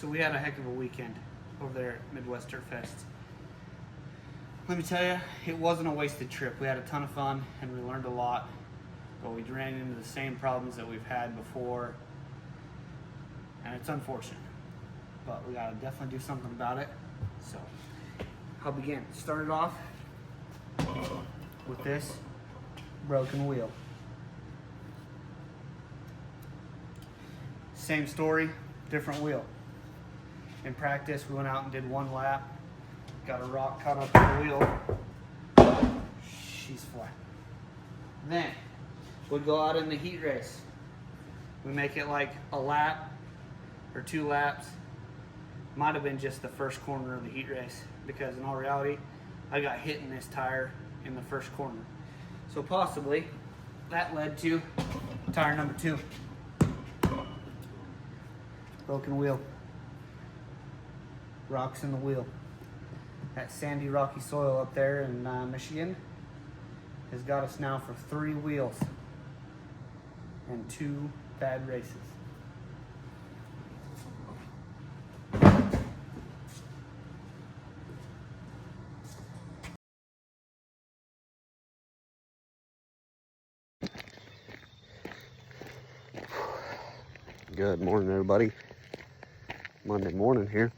So we had a heck of a weekend over there at Midwest Dirt Fest. Let me tell you, it wasn't a wasted trip. We had a ton of fun and we learned a lot, but we ran into the same problems that we've had before, and it's unfortunate, but we gotta definitely do something about it. So I'll begin. Started off with this broken wheel. Same story, different wheel. In practice, we went out and did one lap, got a rock caught up in the wheel, she's flat. Then, we'd go out in the heat race. We make it like a lap or 2 laps. Might have been just the first corner of the heat race, because in all reality, I got hit in this tire in the first corner. So possibly, that led to tire number 2. Broken wheel. Rocks in the wheel. That sandy, rocky soil up there in Michigan has got us now for 3 wheels and 2 bad races. Good morning, everybody. Monday morning here.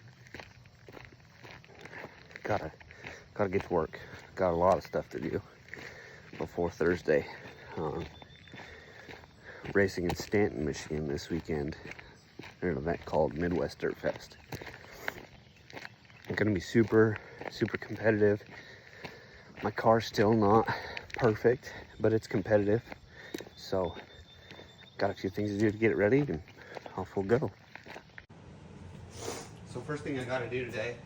Gotta get to work. Got a lot of stuff to do before Thursday. Racing in Stanton, Michigan this weekend. There's an event called Midwest Dirt Fest. It's gonna be super competitive. My car's still not perfect, but it's competitive. So got a few things to do to get it ready, and off we'll go. So first thing I gotta do today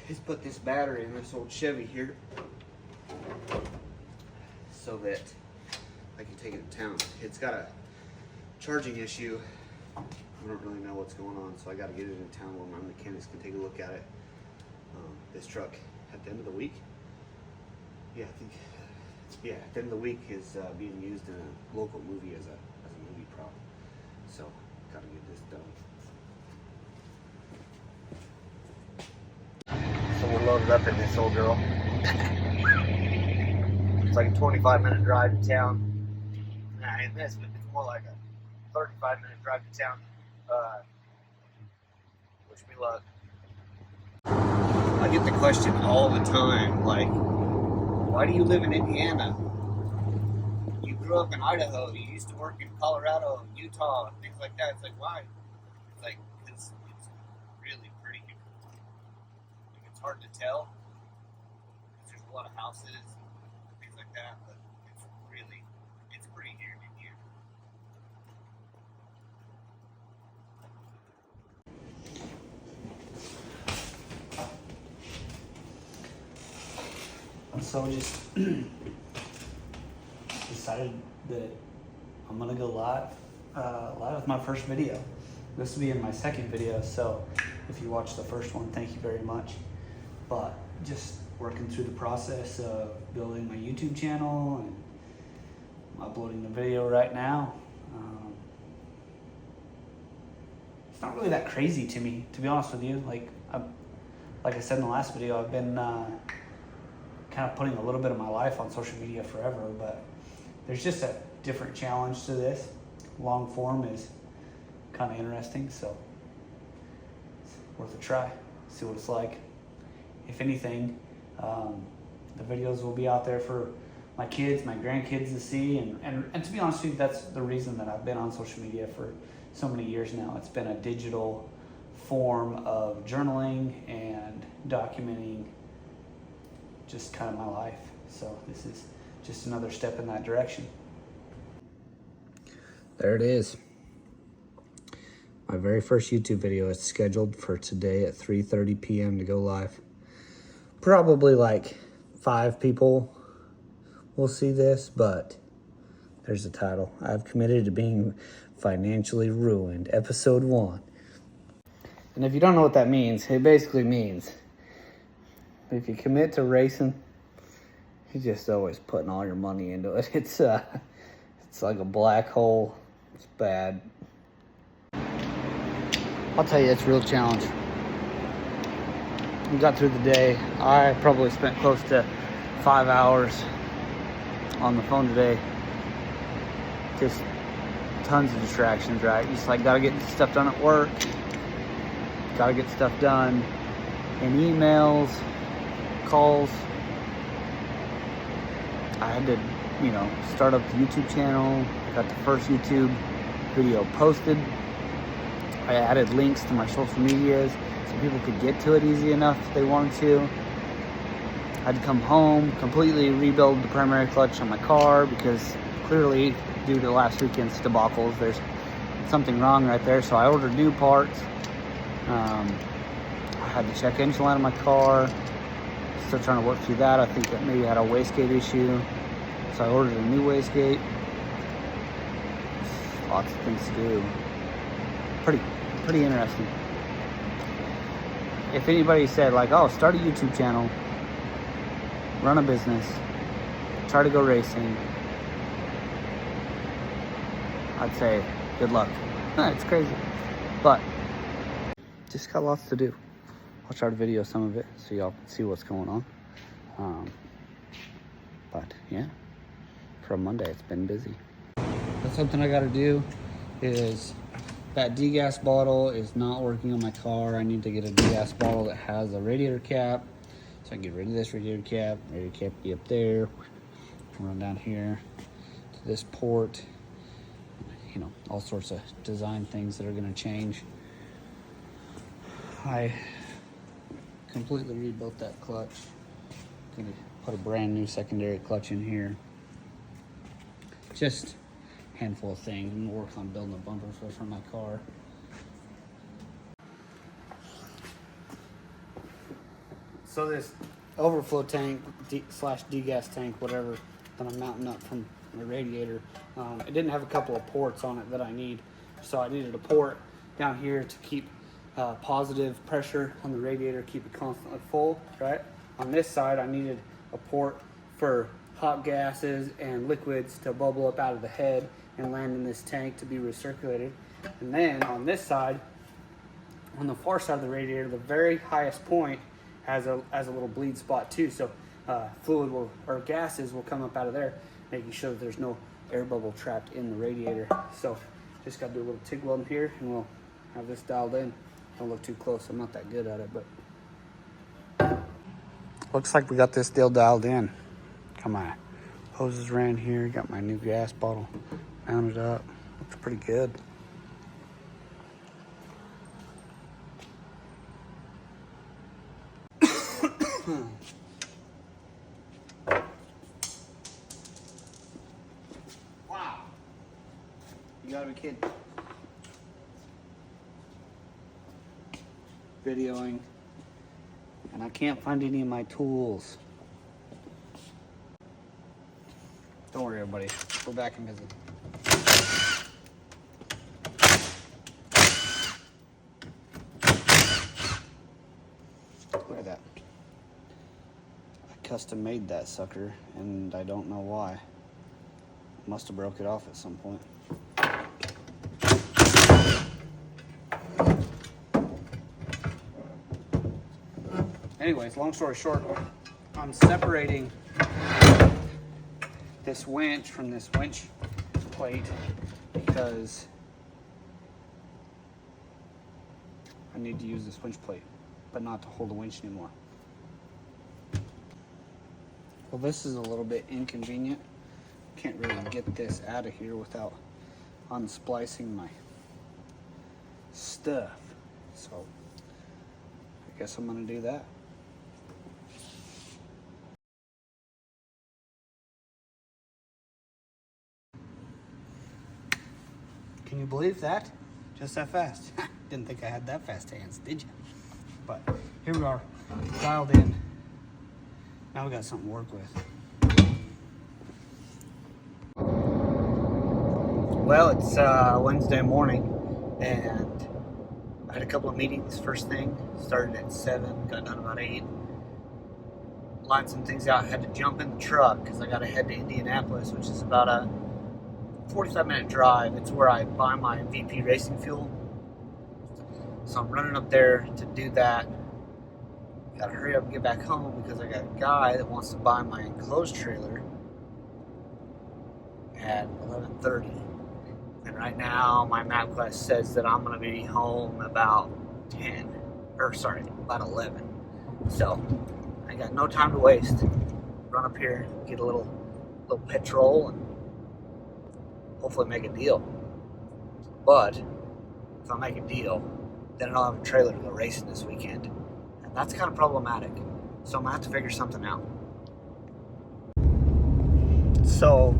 is put this battery in this old Chevy here so that I can take it to town. It's got a charging issue. I don't really know what's going on, so I gotta get it in town where my mechanics can take a look at it. This truck at the end of the week, at the end of the week is being used in a local movie as a movie prop. So gotta get this done. So we're loaded up in this old girl. It's like a 25-minute drive to town. In this, but it's more like a 35-minute drive to town, which we love. I get the question all the time, like, why do you live in Indiana? You grew up in Idaho, you used to work in Colorado, Utah, and things like that. It's like, why? It's like, it's really pretty here. Like, it's hard to tell, because there's a lot of houses and things like that, but it's pretty here in here. So just decided that I'm gonna go live with my first video. This will be in my second video, so if you watched the first one, thank you very much. But just working through the process of building my YouTube channel and uploading the video right now. It's not really that crazy to me, to be honest with you. Like I said in the last video, I've been kind of putting a little bit of my life on social media forever, but there's just a different challenge to this. Long form is kind of interesting, so it's worth a try. See what it's like. If anything, the videos will be out there for my kids, my grandkids to see, and to be honest with you, that's the reason that I've been on social media for so many years now. It's been a digital form of journaling and documenting just kind of my life. So this is just another step in that direction. There it is. My very first YouTube video is scheduled for today at 3:30 p.m. to go live. Probably like 5 people will see this, but there's the title. I've committed to being financially ruined, episode 1. And if you don't know what that means, it basically means if you commit to racing, you're just always putting all your money into it. It's like a black hole. It's bad. I'll tell you, it's a real challenge. We got through the day. I probably spent close to 5 hours on the phone today. Just tons of distractions, right? You just like gotta get stuff done at work, gotta get stuff done in emails, calls. I had to, start up the YouTube channel. I got the first YouTube video posted. I added links to my social medias so people could get to it easy enough if they wanted to. I had to come home, completely rebuild the primary clutch on my car because clearly, due to last weekend's debacles, there's something wrong right there. So I ordered new parts. I had to check engine light on my car. Still trying to work through that. I think that maybe had a wastegate issue. So I ordered a new wastegate. Lots of things to do. Pretty interesting. If anybody said like, oh, start a YouTube channel, run a business, try to go racing, I'd say good luck. It's crazy, but just got lots to do. I'll try to video some of it so y'all can see what's going on. But yeah, for a Monday, it's been busy. That's something I got to do. Is that degas bottle is not working on my car. I need to get a degas bottle that has a radiator cap, so I can get rid of this radiator cap. Radiator cap be up there. Run down here to this port. All sorts of design things that are going to change. I completely rebuilt that clutch. Gonna put a brand new secondary clutch in here. Just a handful of things. I'm gonna work on building a bumper for my car. So this overflow tank slash degas tank, whatever, that I'm mounting up from my radiator, it didn't have a couple of ports on it that I need. So I needed a port down here to keep positive pressure on the radiator, keep it constantly full, right? On this side, I needed a port for hot gases and liquids to bubble up out of the head and land in this tank to be recirculated. And then on this side, on the far side of the radiator, the very highest point has a little bleed spot too. So fluid or gases will come up out of there, making sure that there's no air bubble trapped in the radiator. So just got to do a little TIG welding here and we'll have this dialed in. Don't look too close, I'm not that good at it, but looks like we got this deal dialed in. Got my hoses ran here, got my new gas bottle mounted up. Looks pretty good. Wow. You gotta be kidding. Videoing, and I can't find any of my tools. Don't worry, everybody. We're back in business. Look at that. I custom made that sucker, and I don't know why. Must have broke it off at some point. Anyways, long story short, I'm separating this winch from this winch plate because I need to use this winch plate, but not to hold the winch anymore. Well, this is a little bit inconvenient. Can't really get this out of here without unsplicing my stuff. So I guess I'm gonna do that. Can you believe that? Just that fast. Didn't think I had that fast hands, did you? But here we are, dialed in. Now we got something to work with. Well, it's Wednesday morning, and I had a couple of meetings first thing. Started at 7, got done about 8. Lined some things out. I had to jump in the truck because I got to head to Indianapolis, which is about a 45-minute drive. It's where I buy my VP racing fuel. So I'm running up there to do that. Gotta hurry up and get back home because I got a guy that wants to buy my enclosed trailer at 11:30. And right now my MapQuest says that I'm gonna be home about 11. So I got no time to waste. Run up here, get a little petrol, and hopefully make a deal. But if I make a deal, then I don't have a trailer to go racing this weekend. And that's kind of problematic. So I'm gonna have to figure something out. So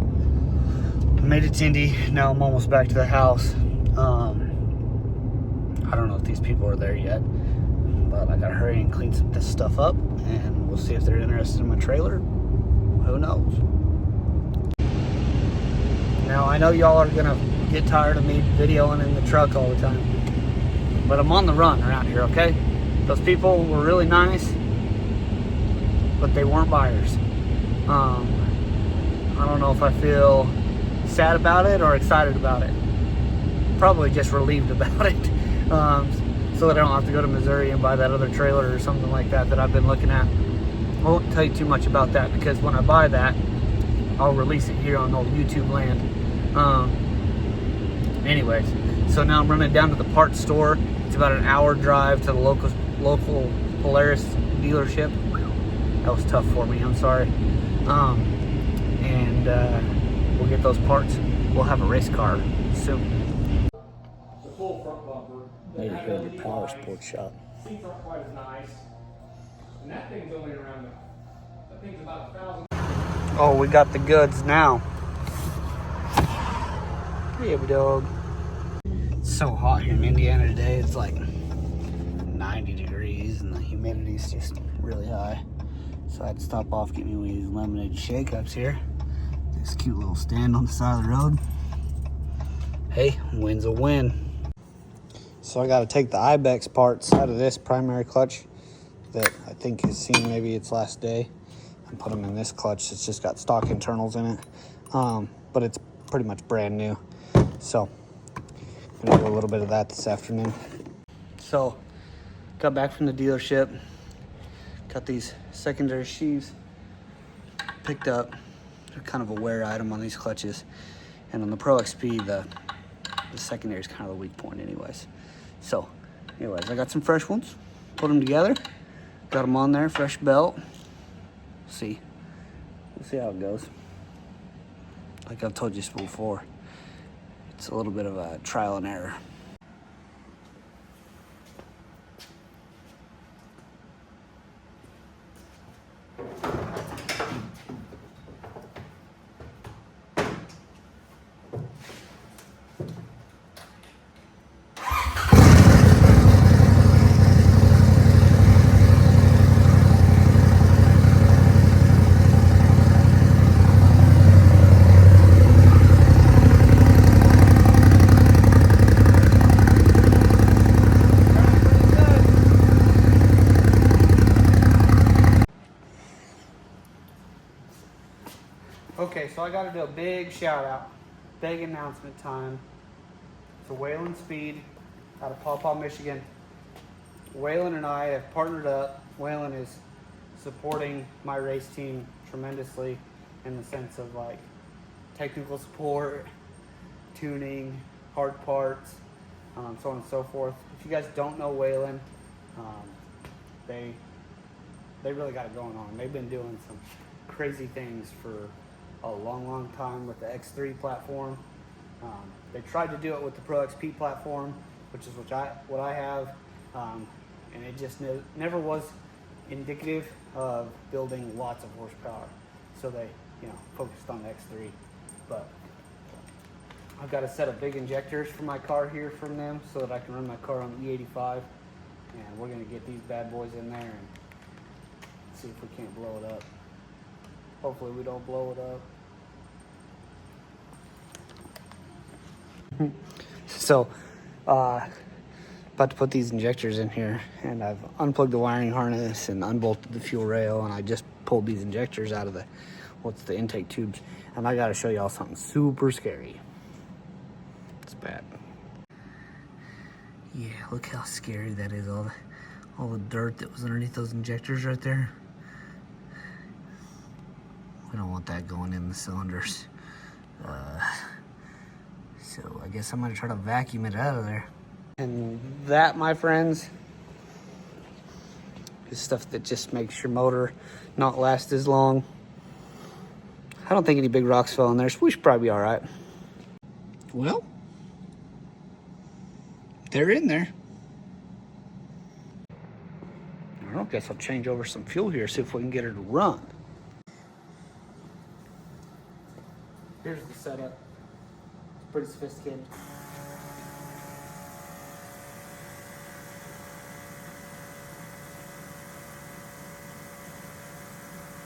I made it to Indy. Now I'm almost back to the house. I don't know if these people are there yet, but I gotta hurry and clean this stuff up, and we'll see if they're interested in my trailer. Who knows? Now I know y'all are gonna get tired of me videoing in the truck all the time, but I'm on the run around here, okay? Those people were really nice, but they weren't buyers. I don't know if I feel sad about it or excited about it. Probably just relieved about it. So that I don't have to go to Missouri and buy that other trailer or something like that I've been looking at. I won't tell you too much about that because when I buy that, I'll release it here on old YouTube land. Anyways, so now I'm running down to the parts store. It's about an hour drive to the local Polaris dealership. That was tough for me, I'm sorry. And we'll get those parts. We'll have a race car soon. The full front bumper. Maybe here at the Power Sports Shop. Seats aren't quite as nice. And that thing's only around, that thing's about 1,000. Oh, we got the goods now. Hey, dog. It's so hot here in Indiana today. It's like 90 degrees and the humidity's just really high. So I had to stop off, get me one of these lemonade shake-ups here. This cute little stand on the side of the road. Hey, win's a win. So I got to take the Ibex parts out of this primary clutch that I think has seen maybe its last day and put them in this clutch. It's just got stock internals in it, but it's pretty much brand new. So I'm gonna do a little bit of that this afternoon. So got back from the dealership, got these secondary sheaves picked up. They're kind of a wear item on these clutches, and on the Pro XP the secondary is kind of the weak point anyways. So anyways, I got some fresh ones, put them together, got them on there, fresh belt. We'll see how it goes. Like I've told you before, it's a little bit of a trial and error. Okay, so I got to do a big shout out, big announcement time to Whelen Speed out of Paw Paw, Michigan. Whelen and I have partnered up. Whelen is supporting my race team tremendously in the sense of like technical support, tuning, hard parts, so on and so forth. If you guys don't know Whelen, they really got it going on. They've been doing some crazy things for a long time with the X3 platform. They tried to do it with the Pro XP platform, which is what I have, and it just never was indicative of building lots of horsepower. So they, focused on the X3. But I've got a set of big injectors for my car here from them so that I can run my car on the E85, and we're gonna get these bad boys in there and see if we can't blow it up. Hopefully we don't blow it up. So, about to put these injectors in here, and I've unplugged the wiring harness and unbolted the fuel rail, and I just pulled these injectors out of the intake tubes, and I gotta show y'all something super scary. It's bad. Yeah, look how scary that is. All the dirt that was underneath those injectors right there. We don't want that going in the cylinders. So I guess I'm gonna try to vacuum it out of there. And that, my friends, is stuff that just makes your motor not last as long. I don't think any big rocks fell in there, so we should probably be all right. Well, they're in there. I don't guess I'll change over some fuel here, see if we can get her to run. Here's the setup. It's pretty sophisticated.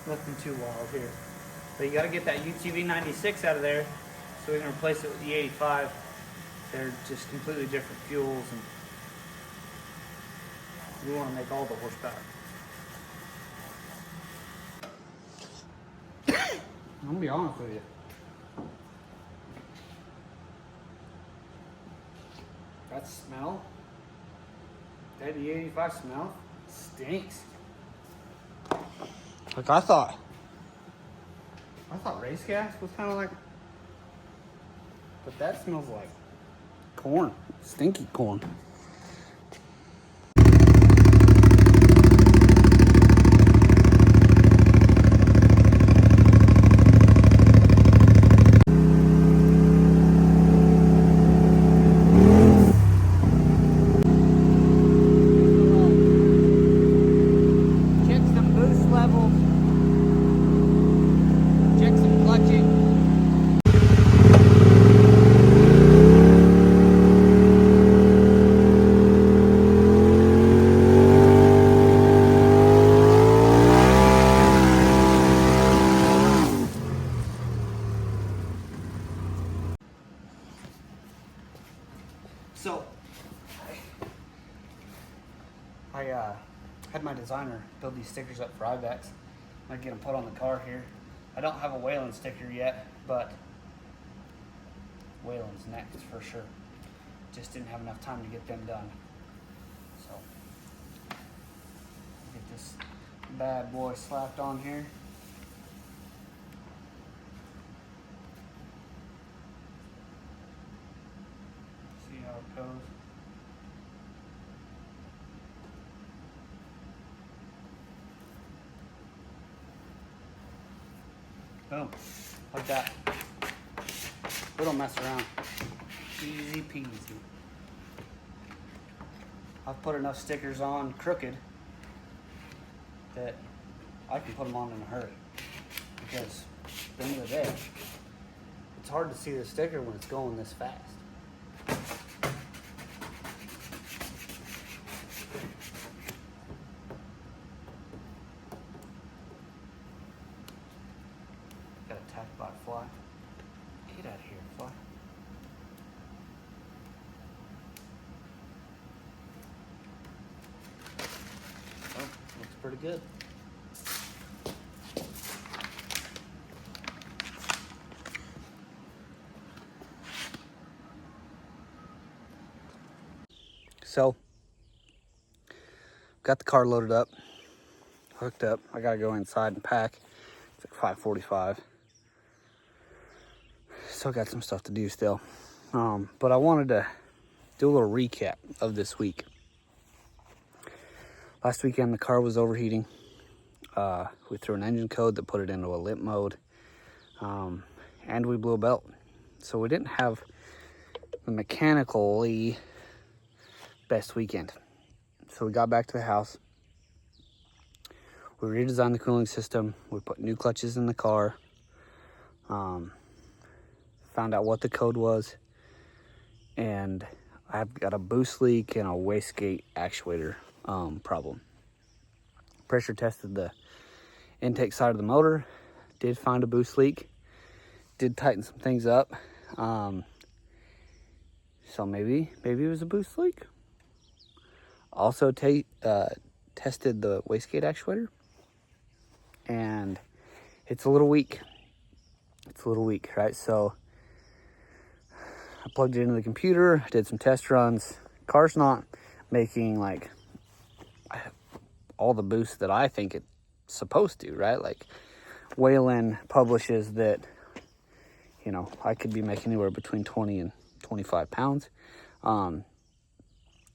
Nothing too wild here. But you gotta get that UTV 96 out of there so we can replace it with the 85. They're just completely different fuels, and we want to make all the horsepower. I'm gonna be honest with you. That smell, that E85 smell, stinks. Like I thought race gas was kind of like, but that smells like corn, stinky corn. Check some boost levels. Check some clutching. So, I had my designer build these stickers up for Ibex. I get them put on the car here. I don't have a Whelen sticker yet, but Whelen's next for sure. Just didn't have enough time to get them done. So, get this bad boy slapped on here. See how it goes. Boom, like that. We don't mess around. Easy peasy. I've put enough stickers on crooked that I can put them on in a hurry. Because at the end of the day, it's hard to see the sticker when it's going this fast. Got attacked by a fly. Get out of here, fly. Oh, looks pretty good. So, got the car loaded up, hooked up. I gotta go inside and pack. It's like 5:45. Still got some stuff to do still. But I wanted to do a little recap of this week. Last weekend the car was overheating. We threw an engine code that put it into a limp mode. And we blew a belt. So we didn't have the mechanically best weekend. So we got back to the house. We redesigned the cooling system. We put new clutches in the car. Found out what the code was. And I've got a boost leak and a wastegate actuator problem. Pressure tested the intake side of the motor. Did find a boost leak. Did tighten some things up. So maybe it was a boost leak. Also tested the wastegate actuator, and it's a little weak. Right? So I plugged it into the computer, did some test runs, Car's not making like all the boosts that I think it's supposed to, right? Like Whelen publishes that, you know, I could be making anywhere between 20 and 25 pounds. And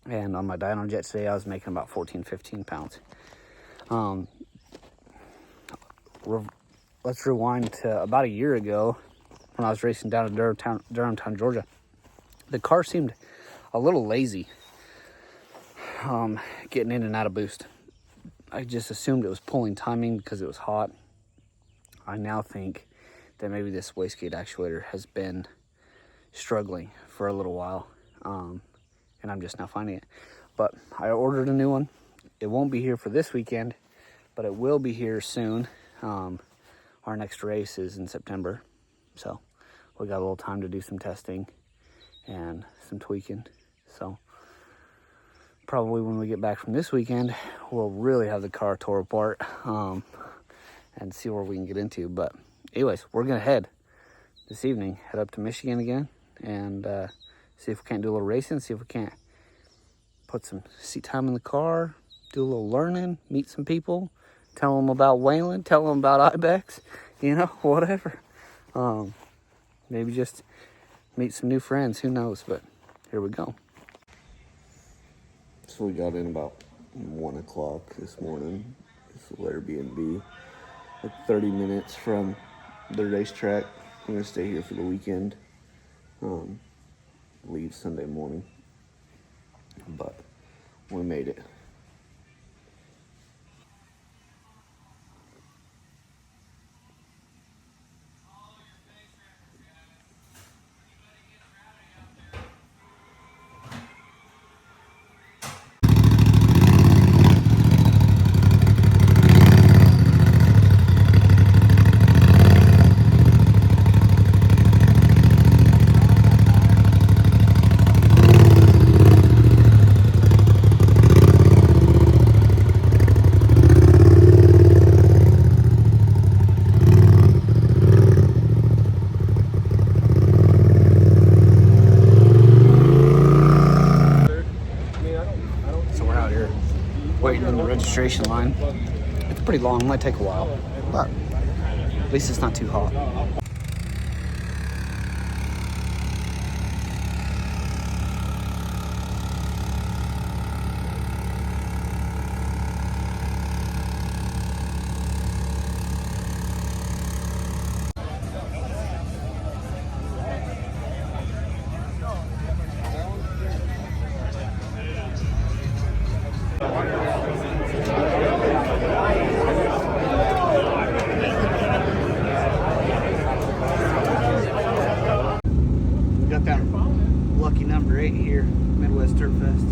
on my Dynojet today, I was making about 14, 15 pounds. Let's rewind to about a year ago when I was racing down to Durhamtown, Georgia. The car seemed a little lazy getting in and out of boost. I just assumed it was pulling timing because it was hot. I now think that maybe this wastegate actuator has been struggling for a little while, and I'm just now finding it. But I ordered a new one. It won't be here for this weekend, but it will be here soon. Our next race is in September, so we got a little time to do some testing and some tweaking. So probably when we get back from this weekend, we'll really have the car tore apart and see where we can get into. But anyways, we're gonna head up to Michigan again and see if we can't do a little racing, see if we can't put some seat time in the car, do a little learning, meet some people, tell them about Whelen, tell them about Ibex, you know, whatever. Maybe just meet some new friends, who knows, but here we go. So we got in about 1 o'clock this morning. This little Airbnb, like 30 minutes from the racetrack. I'm gonna stay here for the weekend. Leave Sunday morning, but we made it. Waiting in the registration line. It's pretty long, might take a while, but at least it's not too hot. Got that lucky number 8 here, Midwest Dirt Fest.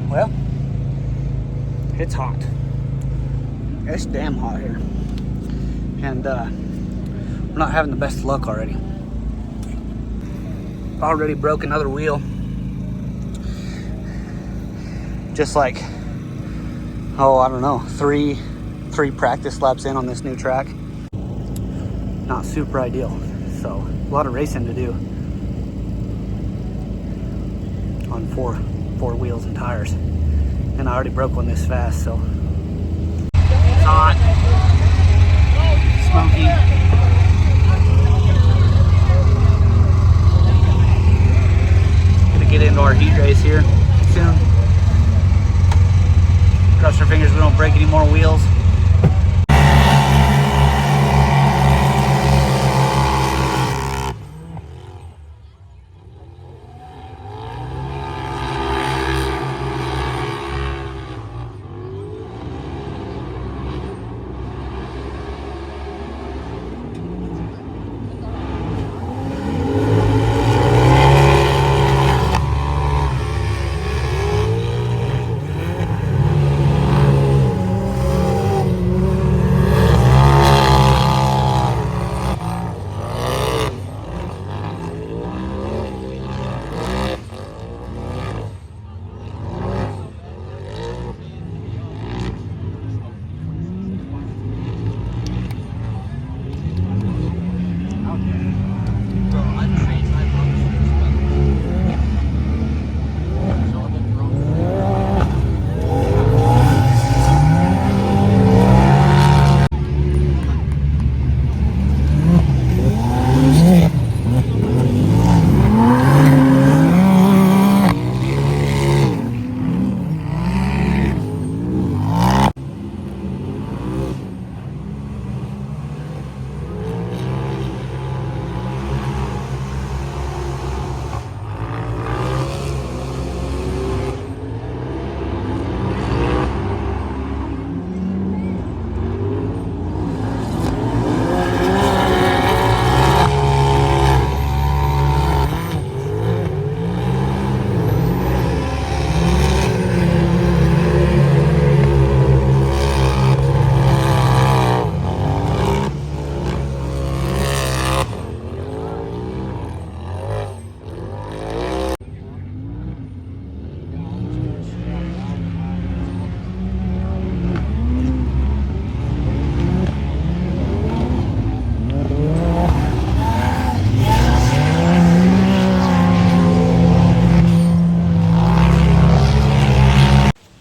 Well, it's hot. It's damn hot here. And we're not having the best luck already. Already broke another wheel. Just like oh, I don't know, three practice laps in on this new track. Not super ideal. So a lot of racing to do on four wheels and tires. And I already broke one this fast, so. It's hot, smoky. Gonna get into our heat race here soon. Cross our fingers we don't break any more wheels.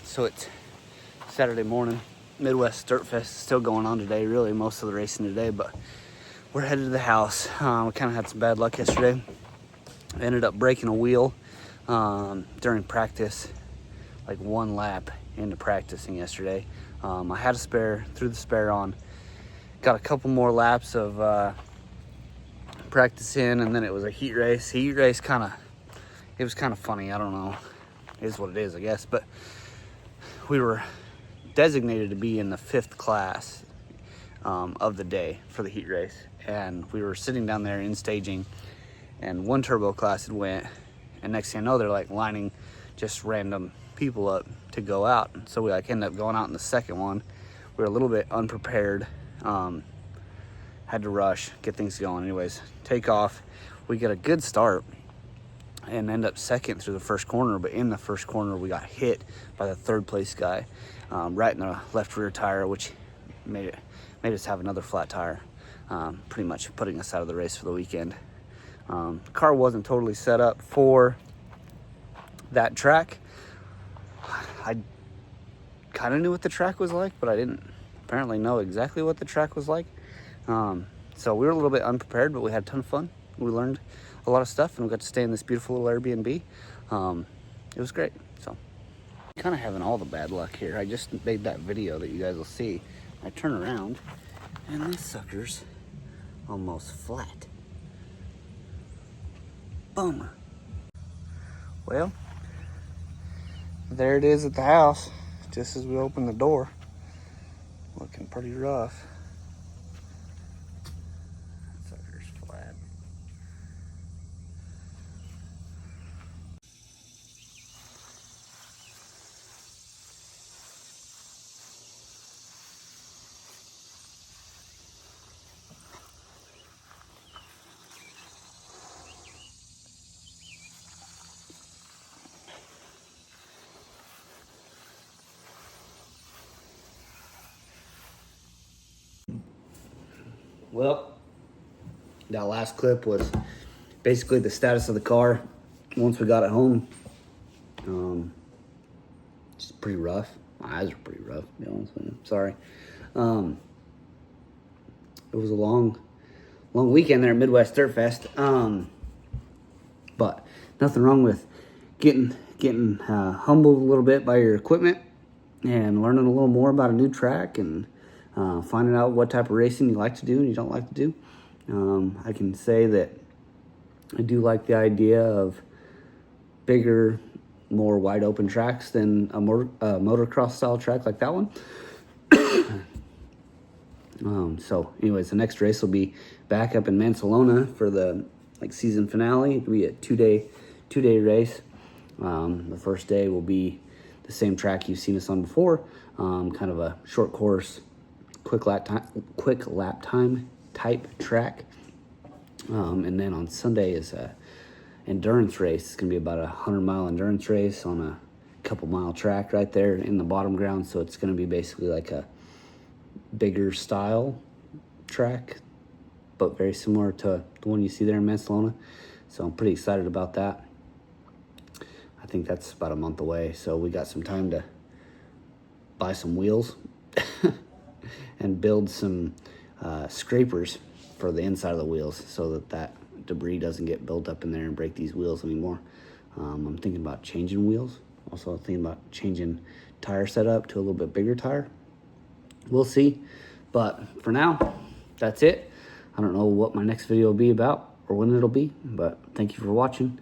So it's Saturday morning. Midwest Dirt Fest is still going on today, really most of the racing today, but we're headed to the house. We kind of had some bad luck yesterday. I ended up breaking a wheel during practice, like one lap into practicing yesterday. I had a spare, threw the spare on, got a couple more laps of practice in, and then it was a heat race. Heat race it was kind of funny. I don't know. It is what it is, I guess, but we were designated to be in the 5th class of the day for the heat race, and we were sitting down there in staging, and one turbo class had went, and next thing I know, they're like lining just random people up to go out. So we like ended up going out in the second one. We were a little bit unprepared, had to rush, get things going. Anyways, take off. We get a good start and end up second through the first corner, but in the first corner we got hit by the 3rd place guy right in the left rear tire, which made us have another flat tire, pretty much putting us out of the race for the weekend. The car wasn't totally set up for that track. I kind of knew what the track was like, but I didn't apparently know exactly what the track was like. So we were a little bit unprepared, but we had a ton of fun. We learned a lot of stuff, and we got to stay in this beautiful little Airbnb. It was great. So kind of having all the bad luck here. I just made that video that you guys will see. I turn around and this sucker's almost flat. Bummer. Well, there it is at the house, just as we open the door. Looking pretty rough. That sucker's flat. Well, that last clip was basically the status of the car once we got it home. Just pretty rough. My eyes are pretty rough, to be honest with you. Sorry. It was a long weekend there at Midwest Dirt Fest. But nothing wrong with getting humbled a little bit by your equipment and learning a little more about a new track and finding out what type of racing you like to do and you don't like to do. I can say that I do like the idea of bigger, more wide open tracks than a motocross style track like that one. So anyways, the next race will be back up in Mansalona for the season finale. It'll be a two-day race. The first day will be the same track you've seen us on before, kind of a short course, quick lap time type track. And then on Sunday is a endurance race. It's gonna be about a 100-mile endurance race on a couple mile track right there in the bottom ground. So it's gonna be basically like a bigger style track, but very similar to the one you see there in Mansalona. So I'm pretty excited about that. I think that's about a month away, so we got some time to buy some wheels and build some scrapers for the inside of the wheels so that debris doesn't get built up in there and break these wheels anymore. I'm thinking about changing wheels. Also thinking about changing tire setup to a little bit bigger tire. We'll see. But for now, that's it. I don't know what my next video will be about or when it'll be, but thank you for watching.